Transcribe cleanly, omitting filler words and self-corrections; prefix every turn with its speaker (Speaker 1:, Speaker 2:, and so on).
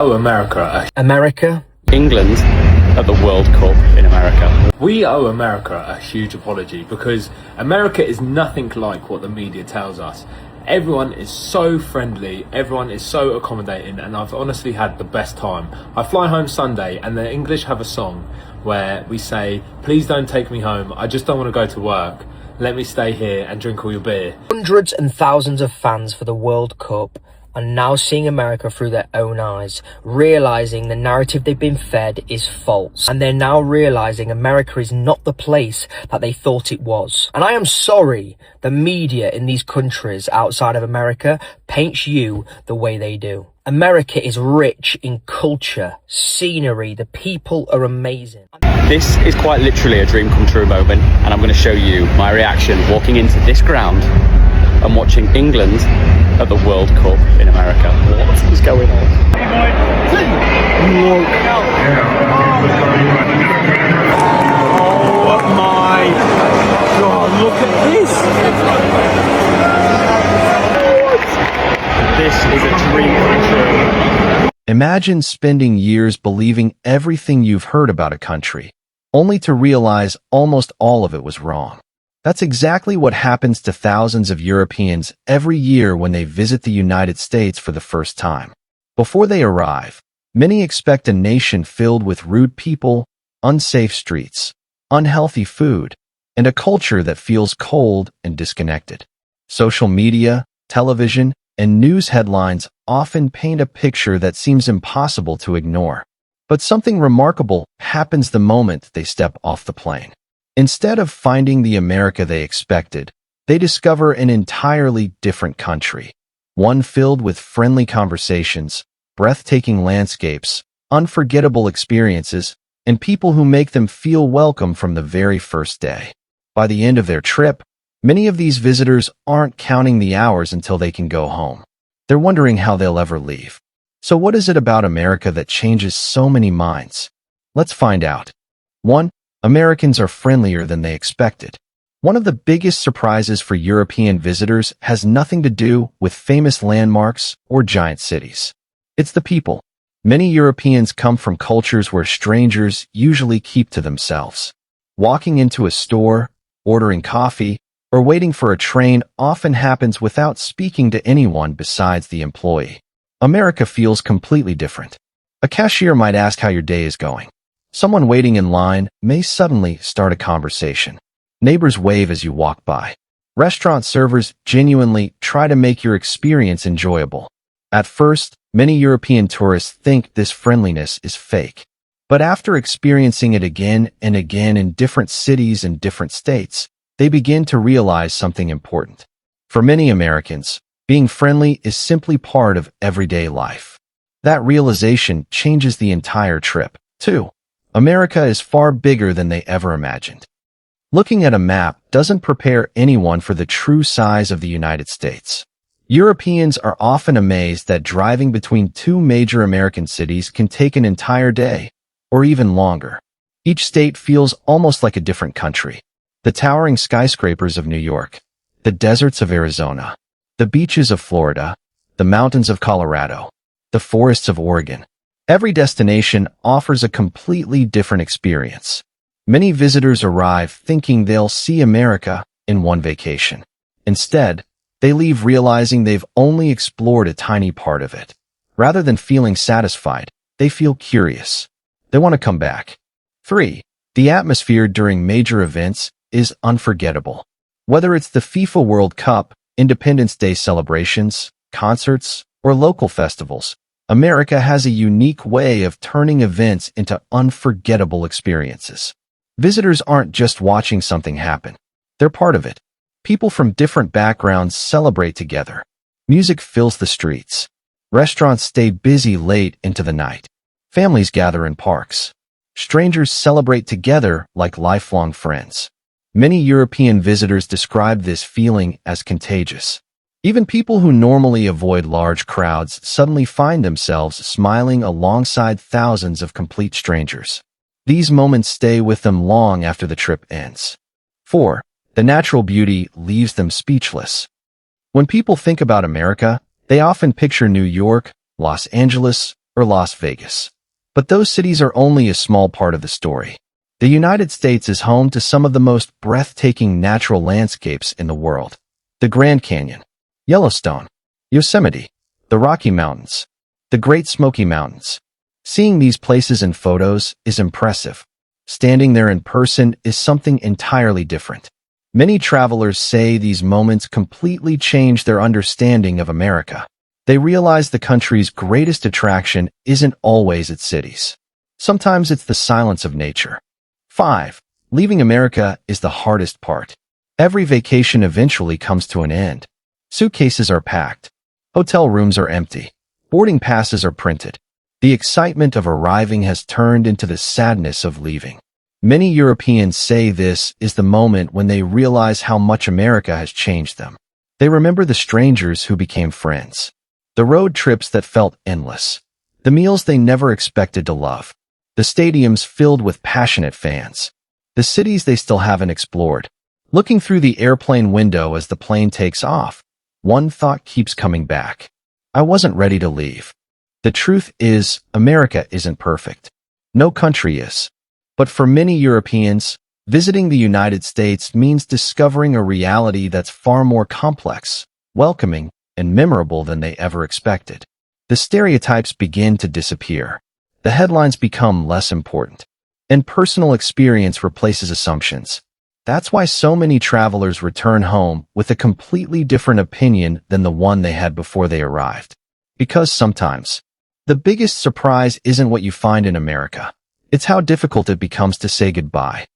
Speaker 1: owe America
Speaker 2: America?
Speaker 3: England at the World Cup in America.
Speaker 1: We owe America a huge apology because America is nothing like what the media tells us. Everyone is so friendly, everyone is so accommodating, and I've honestly had the best time. I fly home Sunday and the English have a song where we say, "Please don't take me home, I just don't want to go to work. Let me stay here and drink all your beer."
Speaker 2: Hundreds and thousands of fans for the World Cup are now seeing America through their own eyes, realizing the narrative they've been fed is false. And they're now realizing America is not the place that they thought it was. And I am sorry the media in these countries outside of America paints you the way they do. America is rich in culture, scenery, the people are amazing.
Speaker 3: This is quite literally a dream come true moment, and I'm going to show you my reaction walking into this ground and watching England at the World Cup in America. What is going on?
Speaker 4: Look. Oh my God, look at this.
Speaker 3: This is a dream come true.
Speaker 5: Imagine spending years believing everything you've heard about a country, only to realize almost all of it was wrong. That's exactly what happens to thousands of Europeans every year when they visit the United States for the first time. Before they arrive, many expect a nation filled with rude people, unsafe streets, unhealthy food, and a culture that feels cold and disconnected. Social media, television, and news headlines often paint a picture that seems impossible to ignore. But something remarkable happens the moment they step off the plane. Instead of finding the America they expected, they discover an entirely different country, one filled with friendly conversations, breathtaking landscapes, unforgettable experiences, and people who make them feel welcome from the very first day. By the end of their trip, many of these visitors aren't counting the hours until they can go home. They're wondering how they'll ever leave. So what is it about America that changes so many minds? Let's find out. 1. Americans are friendlier than they expected. One of the biggest surprises for European visitors has nothing to do with famous landmarks or giant cities. It's the people. Many Europeans come from cultures where strangers usually keep to themselves. Walking into a store, ordering coffee, or waiting for a train often happens without speaking to anyone besides the employee. America feels completely different. A cashier might ask how your day is going. Someone waiting in line may suddenly start a conversation. Neighbors wave as you walk by. Restaurant servers genuinely try to make your experience enjoyable. At first, many European tourists think this friendliness is fake. But after experiencing it again and again in different cities and different states, they begin to realize something important. For many Americans, being friendly is simply part of everyday life. That realization changes the entire trip. 2. America is far bigger than they ever imagined. Looking at a map doesn't prepare anyone for the true size of the United States. Europeans are often amazed that driving between two major American cities can take an entire day, or even longer. Each state feels almost like a different country. The towering skyscrapers of New York, the deserts of Arizona, the beaches of Florida, the mountains of Colorado, the forests of Oregon. Every destination offers a completely different experience. Many visitors arrive thinking they'll see America in one vacation. Instead, they leave realizing they've only explored a tiny part of it. Rather than feeling satisfied, they feel curious. They want to come back. 3. The atmosphere during major events is unforgettable. Whether it's the FIFA World Cup, Independence Day celebrations, concerts, or local festivals, America has a unique way of turning events into unforgettable experiences. Visitors aren't just watching something happen. They're part of it. People from different backgrounds celebrate together. Music fills the streets. Restaurants stay busy late into the night. Families gather in parks. Strangers celebrate together like lifelong friends. Many European visitors describe this feeling as contagious. Even people who normally avoid large crowds suddenly find themselves smiling alongside thousands of complete strangers. These moments stay with them long after the trip ends. 4. The natural beauty leaves them speechless. When people think about America, they often picture New York, Los Angeles, or Las Vegas. But those cities are only a small part of the story. The United States is home to some of the most breathtaking natural landscapes in the world. The Grand Canyon, Yellowstone, Yosemite, the Rocky Mountains, the Great Smoky Mountains. Seeing these places in photos is impressive. Standing there in person is something entirely different. Many travelers say these moments completely change their understanding of America. They realize the country's greatest attraction isn't always its cities. Sometimes it's the silence of nature. 5. Leaving America is the hardest part. Every vacation eventually comes to an end. Suitcases are packed. Hotel rooms are empty. Boarding passes are printed. The excitement of arriving has turned into the sadness of leaving. Many Europeans say this is the moment when they realize how much America has changed them. They remember the strangers who became friends, the road trips that felt endless, the meals they never expected to love, the stadiums filled with passionate fans, the cities they still haven't explored. Looking through the airplane window as the plane takes off, one thought keeps coming back. I wasn't ready to leave. The truth is, America isn't perfect. No country is. But for many Europeans, visiting the United States means discovering a reality that's far more complex, welcoming, and memorable than they ever expected. The stereotypes begin to disappear. The headlines become less important, and personal experience replaces assumptions. That's why so many travelers return home with a completely different opinion than the one they had before they arrived. Because sometimes, the biggest surprise isn't what you find in America. It's how difficult it becomes to say goodbye.